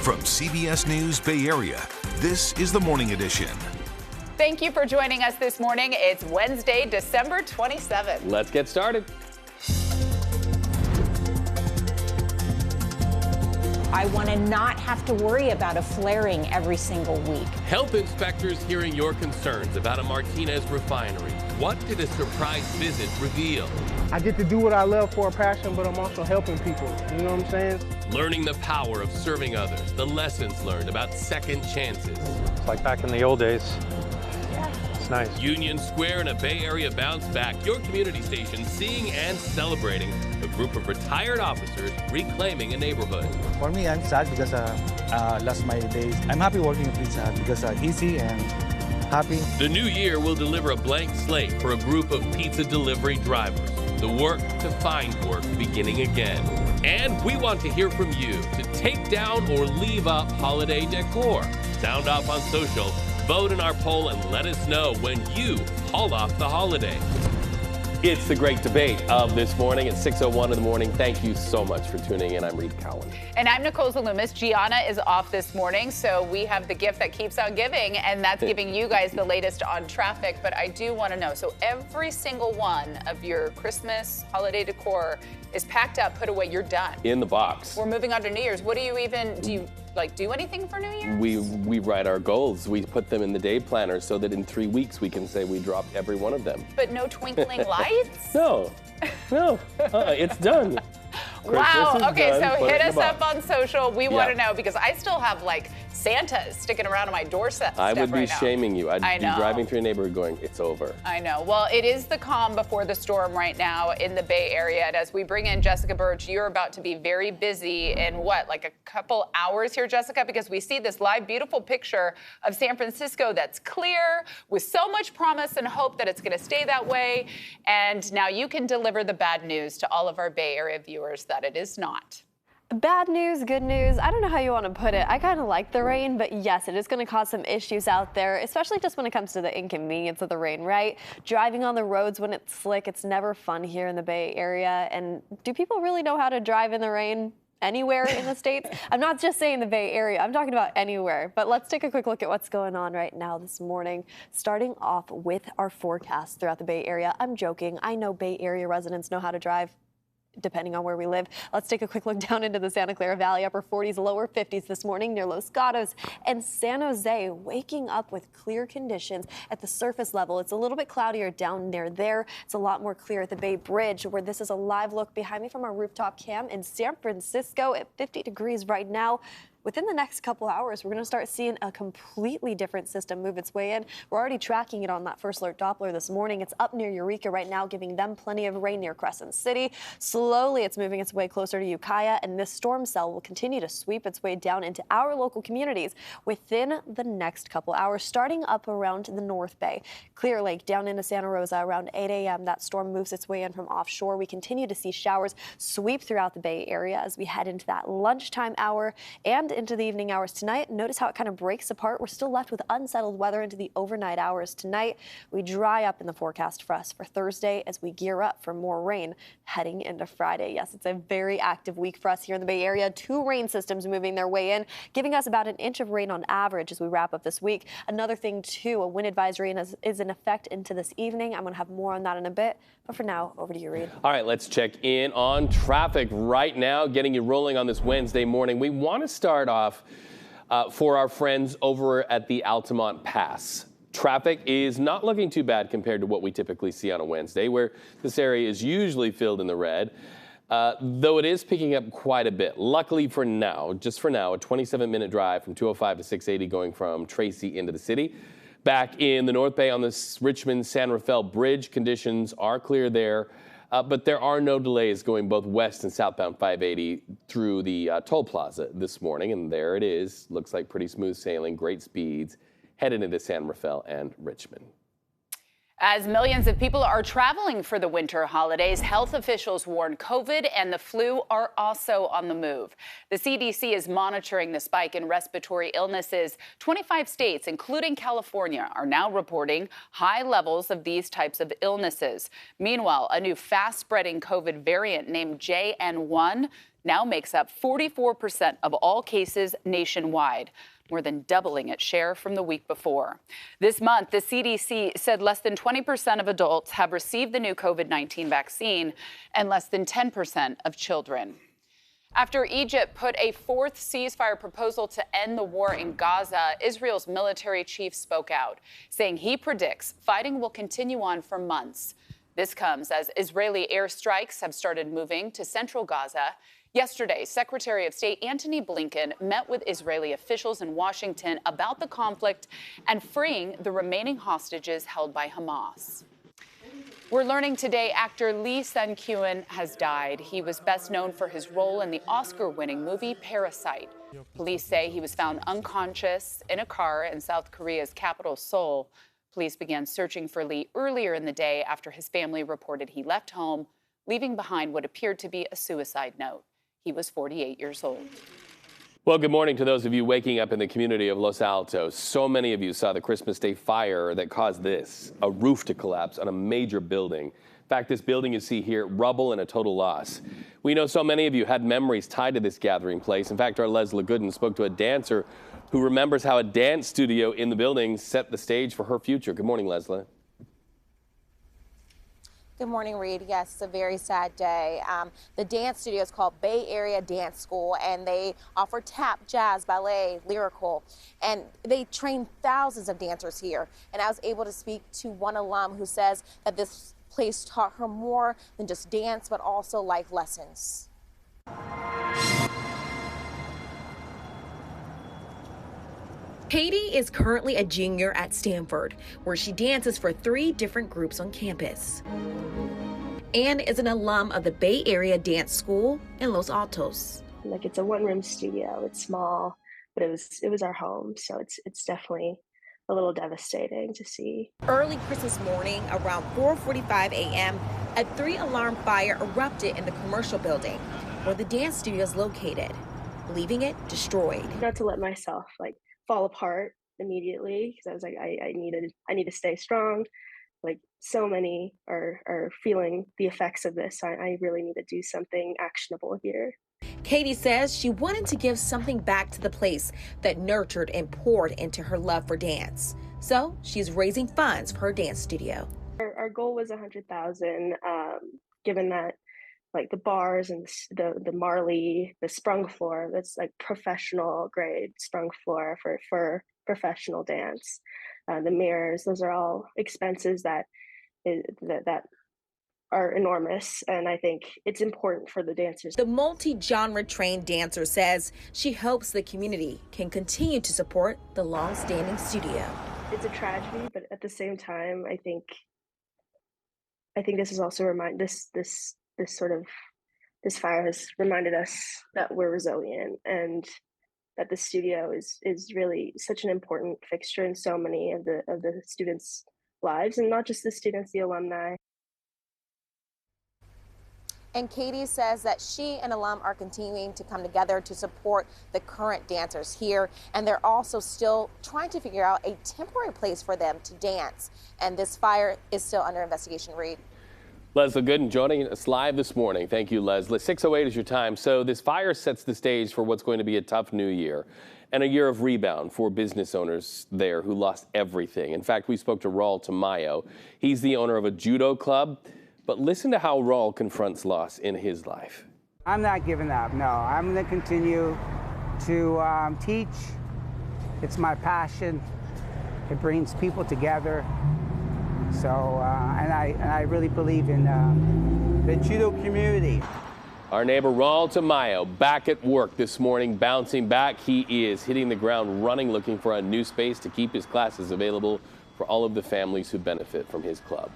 From CBS News Bay Area, this is the Morning Edition. Thank you for joining us this morning. It's Wednesday, December 27th. Let's get started. I want to not have to worry about a flaring every single week. Health inspectors hearing your concerns about a Martinez refinery. What did a surprise visit reveal? I get to do what I love for a passion, but I'm also helping people. You know what I'm saying? Learning the power of serving others, the lessons learned about second chances. It's like back in the old days. It's nice. Union Square and a Bay Area bounce back. Your community station seeing and celebrating a group of retired officers reclaiming a neighborhood. For me, I'm sad because I lost my days. I'm happy working with Pizza Hut because easy and happy. The new year will deliver a blank slate for a group of pizza delivery drivers. The work to find work beginning again. And we want to hear from you to take down or leave up holiday decor. Sound off on social, vote in our poll, and let us know when you haul off the holiday. It's the great debate of this morning at 6:01 in the morning. Thank you so much for tuning in. I'm Reed Cowan. And I'm Nicole Zalumis. Gianna is off this morning, so we have the gift that keeps on giving, and that's giving you guys the latest on traffic. But I do want to know, so every single one of your Christmas holiday decor is packed up, put away, you're done. In the box. We're moving on to New Year's. What do you do anything for New Year's? We write our goals. We put them in the day planner so that in 3 weeks we can say we dropped every one of them. But no twinkling lights? No, it's done. Wow. Okay, done. so hit us up on social. We want to know because I still have Santa sticking around on my doorstep. I would be right now. shaming you. I'd be driving through a neighborhood going, it's over. I know. Well, it is the calm before the storm right now in the Bay Area. And as we bring in Jessica Birch, you're about to be very busy in a couple hours here, Jessica, because we see this live, beautiful picture of San Francisco that's clear with so much promise and hope that it's going to stay that way. And now you can deliver the bad news to all of our Bay Area viewers that it is not. Bad news, good news. I don't know how you want to put it. I kind of like the rain, but yes, it is going to cause some issues out there, especially just when it comes to the inconvenience of the rain, right? Driving on the roads when it's slick, it's never fun here in the Bay Area. And do people really know how to drive in the rain anywhere in the States? I'm not just saying the Bay Area, I'm talking about anywhere. But let's take a quick look at what's going on right now this morning, starting off with our forecast throughout the Bay Area. I'm joking. I know Bay Area residents know how to drive, depending on where we live. Let's take a quick look down into the Santa Clara Valley, upper 40s, lower 50s this morning near Los Gatos and San Jose, waking up with clear conditions at the surface level. It's a little bit cloudier down near there. It's a lot more clear at the Bay Bridge, where this is a live look behind me from our rooftop cam in San Francisco at 50 degrees right now. Within the next couple hours, we're going to start seeing a completely different system move its way in. We're already tracking it on that first alert Doppler this morning. It's up near Eureka right now, giving them plenty of rain near Crescent City. Slowly, it's moving its way closer to Ukiah, and this storm cell will continue to sweep its way down into our local communities within the next couple hours, starting up around the North Bay. Clear Lake down into Santa Rosa around 8 a.m. That storm moves its way in from offshore. We continue to see showers sweep throughout the Bay Area as we head into that lunchtime hour and into the evening hours tonight. Notice how it kind of breaks apart. We're still left with unsettled weather into the overnight hours tonight. We dry up in the forecast for us for Thursday as we gear up for more rain heading into Friday. Yes, it's a very active week for us here in the Bay Area. 2 rain systems moving their way in, giving us about 1 inch of rain on average as we wrap up this week. Another thing, too, a wind advisory is in effect into this evening. I'm going to have more on that in a bit. But for now, over to you, Reed. All right, let's check in on traffic right now, getting you rolling on this Wednesday morning. We want to start off for our friends over at the Altamont Pass. Traffic is not looking too bad compared to what we typically see on a Wednesday, where this area is usually filled in the red, though it is picking up quite a bit. Luckily for now, just for now, a 27-minute drive from 205 to 680 going from Tracy into the city. Back in the North Bay on this Richmond-San Rafael Bridge, conditions are clear there, but there are no delays going both west and southbound 580 through the toll plaza this morning, and there it is. Looks like pretty smooth sailing, great speeds, headed into San Rafael and Richmond. As millions of people are traveling for the winter holidays, health officials warn COVID and the flu are also on the move. The CDC is monitoring the spike in respiratory illnesses. 25 states, including California, are now reporting high levels of these types of illnesses. Meanwhile, a new fast-spreading COVID variant named JN1 now makes up 44% of all cases nationwide, more than doubling its share from the week before. This month, the CDC said less than 20% of adults have received the new COVID-19 vaccine and less than 10% of children. After Egypt put a fourth ceasefire proposal to end the war in Gaza, Israel's military chief spoke out, saying he predicts fighting will continue on for months. This comes as Israeli airstrikes have started moving to central Gaza. Yesterday, Secretary of State Antony Blinken met with Israeli officials in Washington about the conflict and freeing the remaining hostages held by Hamas. We're learning today actor Lee Sun-kyun has died. He was best known for his role in the Oscar-winning movie Parasite. Police say he was found unconscious in a car in South Korea's capital, Seoul. Police began searching for Lee earlier in the day after his family reported he left home, leaving behind what appeared to be a suicide note. He was 48 years old. Well, good morning to those of you waking up in the community of Los Altos. So many of you saw the Christmas Day fire that caused this, a roof to collapse on a major building. In fact, this building you see here, rubble and a total loss. We know so many of you had memories tied to this gathering place. In fact, our Leslie Gooden spoke to a dancer who remembers how a dance studio in the building set the stage for her future. Good morning, Leslie. Good morning, Reed. Yes, it's a very sad day. The dance studio is called Bay Area Dance School, and they offer tap, jazz, ballet, lyrical, and they train thousands of dancers here. And I was able to speak to one alum who says that this place taught her more than just dance, but also life lessons. Katie is currently a junior at Stanford, where she dances for 3 different groups on campus. Anne is an alum of the Bay Area Dance School in Los Altos. Like, it's a one-room studio. It's small, but it was our home, so it's definitely a little devastating to see. Early Christmas morning, around 4:45 a.m., a 3-alarm fire erupted in the commercial building where the dance studio is located, leaving it destroyed. Not to let myself fall apart immediately, because I was like, I need to stay strong. Like, so many are feeling the effects of this. I really need to do something actionable here. Katie says she wanted to give something back to the place that nurtured and poured into her love for dance. So she's raising funds for her dance studio. Our goal was 100,000, given that the bars and the Marley, the sprung floor, that's like professional grade sprung floor for professional dance. The mirrors, those are all expenses that are enormous, and I think it's important for the dancers. The multi-genre trained dancer says she hopes the community can continue to support the long-standing studio. It's a tragedy, but at the same time, I think this is also this fire has reminded us that we're resilient, and that the studio is really such an important fixture in so many of the students' lives, and not just the students, the alumni. And Katie says that she and alum are continuing to come together to support the current dancers here, and they're also still trying to figure out a temporary place for them to dance. And this fire is still under investigation, Reed. Leslie Gooden joining us live this morning. Thank you, Leslie. 6:08 is your time. So this fire sets the stage for what's going to be a tough new year and a year of rebound for business owners there who lost everything. In fact, we spoke to Raul Tamayo. He's the owner of a judo club. But listen to how Raul confronts loss in his life. I'm not giving up, no. I'm going to continue to teach. It's my passion. It brings people together. So, and I really believe in the judo community. Our neighbor Raul Tamayo back at work this morning, bouncing back. He is hitting the ground running, looking for a new space to keep his classes available for all of the families who benefit from his club.